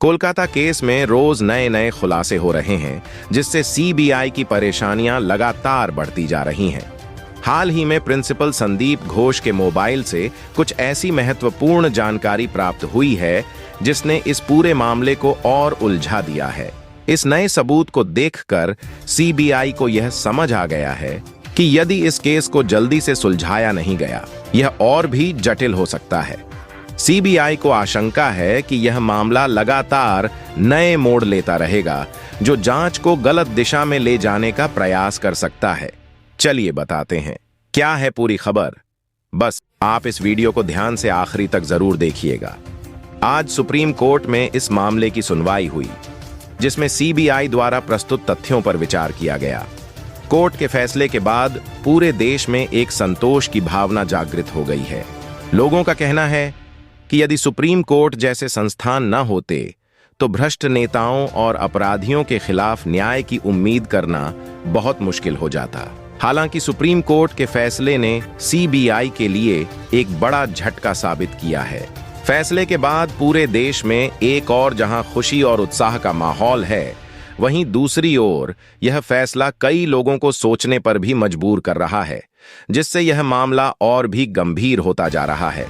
Kolkata case में रोज नए नए खुलासे हो रहे हैं, जिससे सीबीआई की परेशानियां लगातार बढ़ती जा रही हैं। हाल ही में प्रिंसिपल संदीप घोष के मोबाइल से कुछ ऐसी महत्वपूर्ण जानकारी प्राप्त हुई है जिसने इस पूरे मामले को और उलझा दिया है। इस नए सबूत को देखकर सीबीआई को यह समझ आ गया है कि यदि इस केस को जल्दी से सुलझाया नहीं गया, यह और भी जटिल हो सकता है। सीबीआई को आशंका है कि यह मामला लगातार नए मोड़ लेता रहेगा, जो जांच को गलत दिशा में ले जाने का प्रयास कर सकता है। चलिए बताते हैं क्या है पूरी खबर। बस आप इस वीडियो को ध्यान से आखिरी तक जरूर देखिएगा। आज सुप्रीम कोर्ट में इस मामले की सुनवाई हुई, जिसमें सीबीआई द्वारा प्रस्तुत तथ्यों पर विचार किया गया। कोर्ट के फैसले के बाद पूरे देश में एक संतोष की भावना जागृत हो गई है। लोगों का कहना है कि यदि सुप्रीम कोर्ट जैसे संस्थान न होते तो भ्रष्ट नेताओं और अपराधियों के खिलाफ न्याय की उम्मीद करना बहुत मुश्किल हो जाता। हालांकि सुप्रीम कोर्ट के फैसले ने सीबीआई के लिए एक बड़ा झटका साबित किया है। फैसले के बाद पूरे देश में एक और जहां खुशी और उत्साह का माहौल है, वहीं दूसरी ओर यह फैसला कई लोगों को सोचने पर भी मजबूर कर रहा है, जिससे यह मामला और भी गंभीर होता जा रहा है।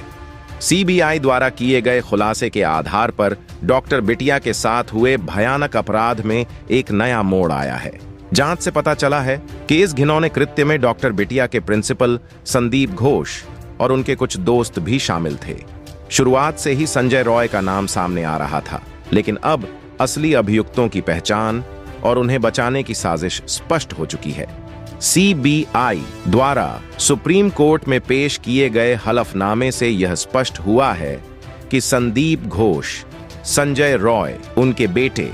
सीबीआई द्वारा किए गए खुलासे के आधार पर डॉक्टर बिटिया के साथ हुए भयानक अपराध में एक नया मोड़ आया है। जांच से पता चला है कि इस घिनौने कृत्य में डॉक्टर बिटिया के प्रिंसिपल संदीप घोष और उनके कुछ दोस्त भी शामिल थे। शुरुआत से ही संजय रॉय का नाम सामने आ रहा था, लेकिन अब असली अभियुक्तों की पहचान और उन्हें बचाने की साजिश स्पष्ट हो चुकी है। सीबीआई द्वारा सुप्रीम कोर्ट में पेश किए गए हलफनामे से यह स्पष्ट हुआ है कि संदीप घोष, संजय रॉय, उनके बेटे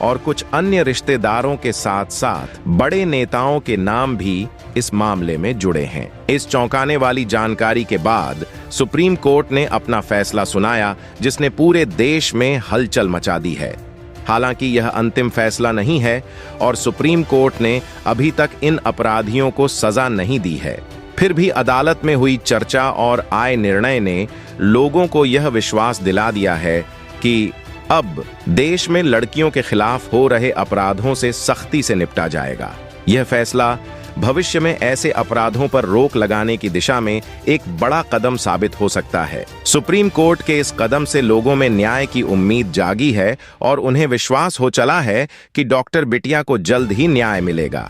और कुछ अन्य रिश्तेदारों के साथ साथ बड़े नेताओं के नाम भी इस मामले में जुड़े हैं। इस चौंकाने वाली जानकारी के बाद सुप्रीम कोर्ट ने अपना फैसला सुनाया, जिसने पूरे देश में हलचल मचा दी है। हालांकि यह अंतिम फैसला नहीं है और सुप्रीम कोर्ट ने अभी तक इन अपराधियों को सजा नहीं दी है। फिर भी अदालत में हुई चर्चा और आए निर्णय ने लोगों को यह विश्वास दिला दिया है कि अब देश में लड़कियों के खिलाफ हो रहे अपराधों से सख्ती से निपटा जाएगा। यह फैसला भविष्य में ऐसे अपराधों पर रोक लगाने की दिशा में एक बड़ा कदम साबित हो सकता है। सुप्रीम कोर्ट के इस कदम से लोगों में न्याय की उम्मीद जागी है और उन्हें विश्वास हो चला है कि डॉक्टर बिटिया को जल्द ही न्याय मिलेगा।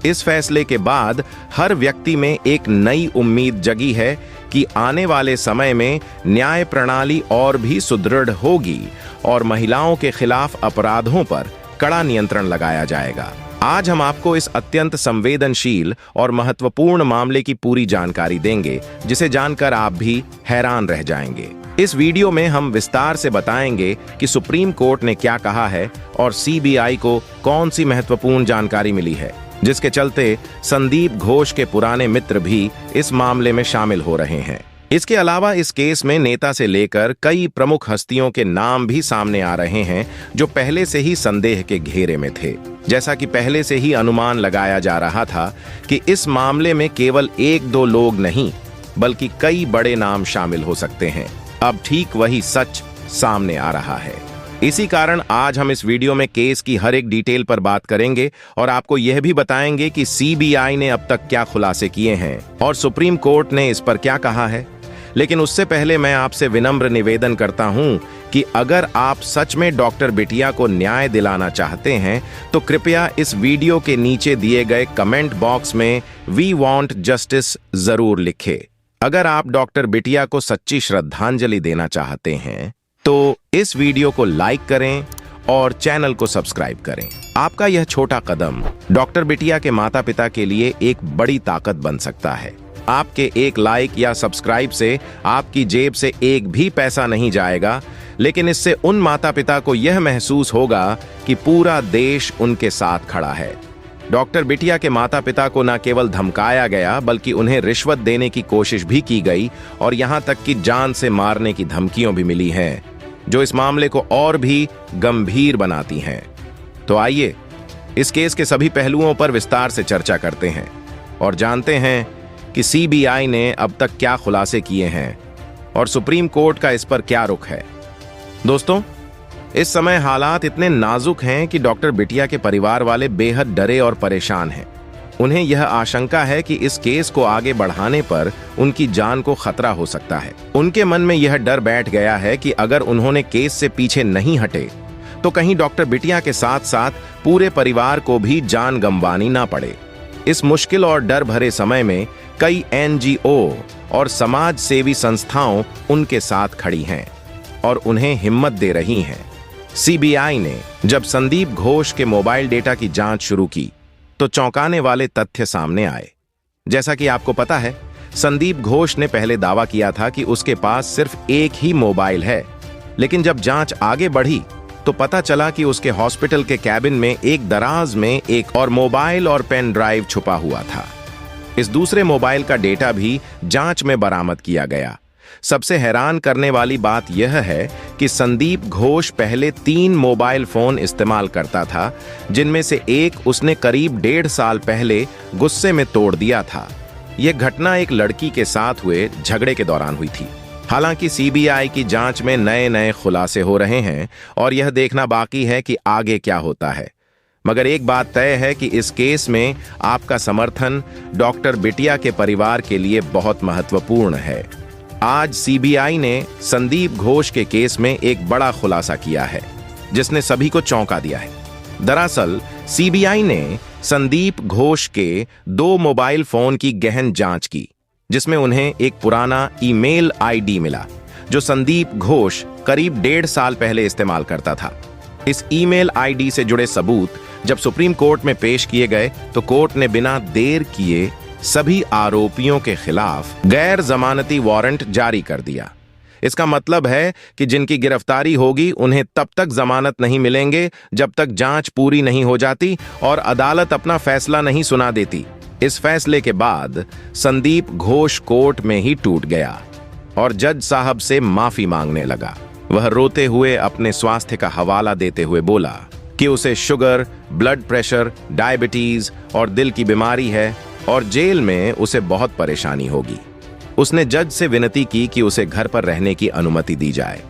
इस फैसले के बाद हर व्यक्ति में एक नई उम्मीद जगी है कि आने वाले समय में न्याय प्रणाली और भी सुदृढ़ होगी और महिलाओं के खिलाफ अपराधों पर कड़ा नियंत्रण लगाया जाएगा। आज हम आपको इस अत्यंत संवेदनशील और महत्वपूर्ण मामले की पूरी जानकारी देंगे, जिसे जानकर आप भी हैरान रह जाएंगे। इस वीडियो में हम विस्तार से बताएंगे कि सुप्रीम कोर्ट ने क्या कहा है और सीबीआई को कौन सी महत्वपूर्ण जानकारी मिली है, जिसके चलते संदीप घोष के पुराने मित्र भी इस मामले में शामिल हो रहे हैं। इसके अलावा इस केस में नेता से लेकर कई प्रमुख हस्तियों के नाम भी सामने आ रहे हैं, जो पहले से ही संदेह के घेरे में थे। जैसा कि पहले से ही अनुमान लगाया जा रहा था कि इस मामले में केवल एक दो लोग नहीं, बल्कि कई बड़े नाम शामिल हो सकते हैं। अब ठीक वही सच सामने आ रहा है। इसी कारण आज हम इस वीडियो में केस की हर एक डिटेल पर बात करेंगे और आपको यह भी बताएंगे कि सीबीआई ने अब तक क्या खुलासे किए हैं और सुप्रीम कोर्ट ने इस पर क्या कहा है। लेकिन उससे पहले मैं आपसे विनम्र निवेदन करता हूं कि अगर आप सच में डॉक्टर बिटिया को न्याय दिलाना चाहते हैं तो कृपया इस वीडियो के नीचे दिए गए कमेंट बॉक्स में वी वांट जस्टिस जरूर लिखें। अगर आप डॉक्टर बिटिया को सच्ची श्रद्धांजलि देना चाहते हैं तो इस वीडियो को लाइक करें और चैनल को सब्सक्राइब करें। आपका यह छोटा कदम डॉक्टर बिटिया के माता पिता के लिए एक बड़ी ताकत बन सकता है। आपके एक लाइक या सब्सक्राइब से आपकी जेब से एक भी पैसा नहीं जाएगा, लेकिन इससे उन माता पिता को यह महसूस होगा कि पूरा देश उनके साथ खड़ा है। डॉक्टर बिटिया के माता पिता को न केवल धमकाया गया, बल्कि उन्हें रिश्वत देने की कोशिश भी की गई और यहां तक कि जान से मारने की धमकियां भी मिली हैं, जो इस मामले को और भी गंभीर बनाती हैं। तो आइए इस केस के सभी पहलुओं पर विस्तार से चर्चा करते हैं और जानते हैं कि सीबीआई ने अब तक क्या खुलासे किए हैं और सुप्रीम कोर्ट का इस पर क्या रुख है। दोस्तों, इस समय हालात इतने नाजुक हैं कि डॉक्टर बिटिया के परिवार वाले बेहद डरे और परेशान हैं। उन्हें यह आशंका है कि इस केस को आगे बढ़ाने पर उनकी जान को खतरा हो सकता है। उनके मन में यह डर बैठ गया है कि अगर उन्होंने केस से पीछे नहीं हटे तो कहीं डॉक्टर बिटिया के साथ साथ पूरे परिवार को भी जान गंवानी ना पड़े। इस मुश्किल और डर भरे समय में कई एनजीओ और समाज सेवी संस्थाओं उनके साथ खड़ी हैं और उन्हें हिम्मत दे रही हैं। सीबीआई ने जब संदीप घोष के मोबाइल डेटा की जांच शुरू की तो चौंकाने वाले तथ्य सामने आए। जैसा कि आपको पता है, संदीप घोष ने पहले दावा किया था कि उसके पास सिर्फ एक ही मोबाइल है, लेकिन जब जांच आगे बढ़ी तो पता चला कि उसके हॉस्पिटल के कैबिन में एक दराज में एक और मोबाइल और पेन ड्राइव छुपा हुआ था। इस दूसरे मोबाइल का डेटा भी जांच में बरामद किया गया। सबसे हैरान करने वाली बात यह है कि संदीप घोष पहले 3 मोबाइल फोन इस्तेमाल करता था, जिनमें से एक उसने करीब 1.5 साल पहले गुस्से में तोड़ दिया था। यह घटना एक लड़की के साथ हुए झगड़े के दौरान हुई थी। हालांकि सीबीआई की जांच में नए नए खुलासे हो रहे हैं और यह देखना बाकी है कि आगे क्या होता है। मगर एक बात तय है कि इस केस में आपका समर्थन डॉक्टर बिटिया के परिवार के लिए बहुत महत्वपूर्ण है। आज सीबीआई ने संदीप घोष के केस में एक बड़ा खुलासा किया है, जिसने सभी को चौंका दिया है। दरअसल सीबीआई ने संदीप घोष के 2 मोबाइल फोन की गहन जांच की, जिसमें उन्हें एक पुराना ईमेल आईडी मिला जो संदीप घोष करीब 1.5 साल पहले इस्तेमाल करता था। इस ईमेल आईडी से जुड़े सबूत जब सुप्रीम कोर्ट में पेश किए गए तो कोर्ट ने बिना देर किए सभी आरोपियों के खिलाफ गैर जमानती वारंट जारी कर दिया। इसका मतलब है कि जिनकी गिरफ्तारी होगी उन्हें तब तक जमानत नहीं मिलेंगे जब तक जांच पूरी नहीं हो जाती और अदालत अपना फैसला नहीं सुना देती। इस फैसले के बाद संदीप घोष कोर्ट में ही टूट गया और जज साहब से माफी मांगने लगा। वह रोते हुए अपने स्वास्थ्य का हवाला देते हुए बोला कि उसे शुगर, ब्लड प्रेशर, डायबिटीज और दिल की बीमारी है और जेल में उसे बहुत परेशानी होगी। उसने जज से विनती की कि उसे घर पर रहने की अनुमति दी जाए,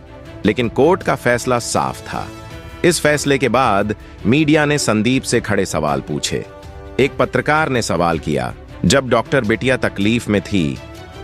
लेकिन कोर्ट का फैसला साफ था। इस फैसले के बाद मीडिया ने संदीप से खड़े सवाल पूछे। एक पत्रकार ने सवाल किया, जब डॉक्टर बिटिया तकलीफ में थी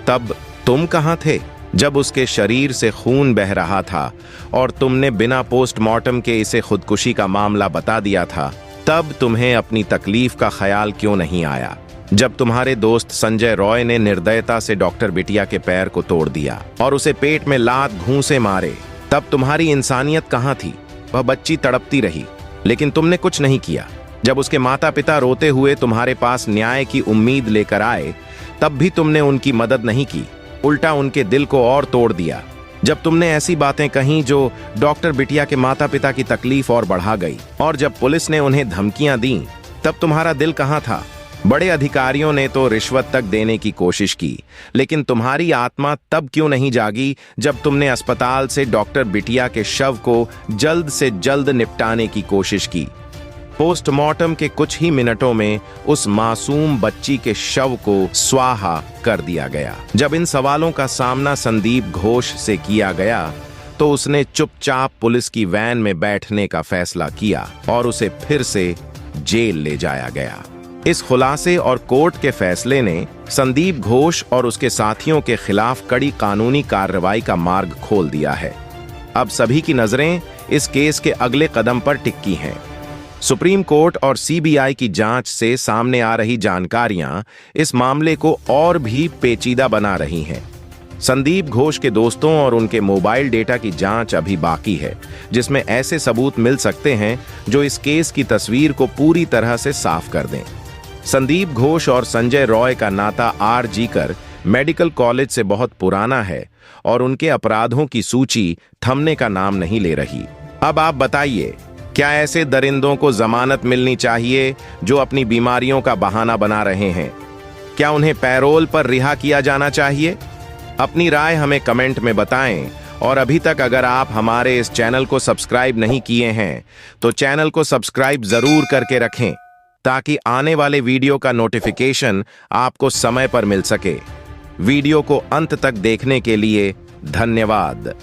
तब तुम कहां थे? जब उसके शरीर से खून बह रहा था और तुमने बिना पोस्टमार्टम के इसे खुदकुशी का मामला बता दिया था, तब तुम्हें अपनी तकलीफ का ख्याल क्यों नहीं आया? जब तुम्हारे दोस्त संजय रॉय ने निर्दयता से डॉक्टर बिटिया के पैर को तोड़ दिया और उसे पेट में लात घूंसे मारे, तब तुम्हारी इंसानियत कहां थी? वह बच्ची तड़पती रही, लेकिन तुमने कुछ नहीं किया। जब उसके माता पिता रोते हुए तुम्हारे पास न्याय की उम्मीद लेकर आए, तब भी तुमने उनकी मदद नहीं की, उल्टा उनके दिल को और तोड़ दिया। जब तुमने ऐसी बातें कहीं जो डॉक्टर बिटिया के माता पिता की तकलीफ और बढ़ा गई, और जब पुलिस ने उन्हें धमकियां दी, तब तुम्हारा दिल कहां था? बड़े अधिकारियों ने तो रिश्वत तक देने की कोशिश की, लेकिन तुम्हारी आत्मा तब क्यों नहीं जागी जब तुमने अस्पताल से डॉक्टर बिटिया के शव को जल्द से जल्द निपटाने की कोशिश की? पोस्टमार्टम के कुछ ही मिनटों में उस मासूम बच्ची के शव को स्वाहा कर दिया गया। जब इन सवालों का सामना संदीप घोष से किया गया तो उसने चुपचाप पुलिस की वैन में बैठने का फैसला किया और उसे फिर से जेल ले जाया गया। इस खुलासे और कोर्ट के फैसले ने संदीप घोष और उसके साथियों के खिलाफ कड़ी कानूनी कार्रवाई का मार्ग खोल दिया है। अब सभी की नजरें इस केस के अगले कदम पर टिकी हैं। सुप्रीम कोर्ट और सीबीआई की जांच से सामने आ रही जानकारियां इस मामले को और भी पेचीदा बना रही हैं। संदीप घोष के दोस्तों और उनके मोबाइल डेटा की जांच अभी बाकी है, जिसमें ऐसे सबूत मिल सकते हैं जो इस केस की तस्वीर को पूरी तरह से साफ कर दें। संदीप घोष और संजय रॉय का नाता आर.जी.कर मेडिकल कॉलेज से बहुत पुराना है और उनके अपराधों की सूची थमने का नाम नहीं ले रही। अब आप बताइए, क्या ऐसे दरिंदों को जमानत मिलनी चाहिए जो अपनी बीमारियों का बहाना बना रहे हैं? क्या उन्हें पैरोल पर रिहा किया जाना चाहिए? अपनी राय हमें कमेंट में बताएं और अभी तक अगर आप हमारे इस चैनल को सब्सक्राइब नहीं किए हैं तो चैनल को सब्सक्राइब जरूर करके रखें ताकि आने वाले वीडियो का नोटिफिकेशन आपको समय पर मिल सके। वीडियो को अंत तक देखने के लिए धन्यवाद।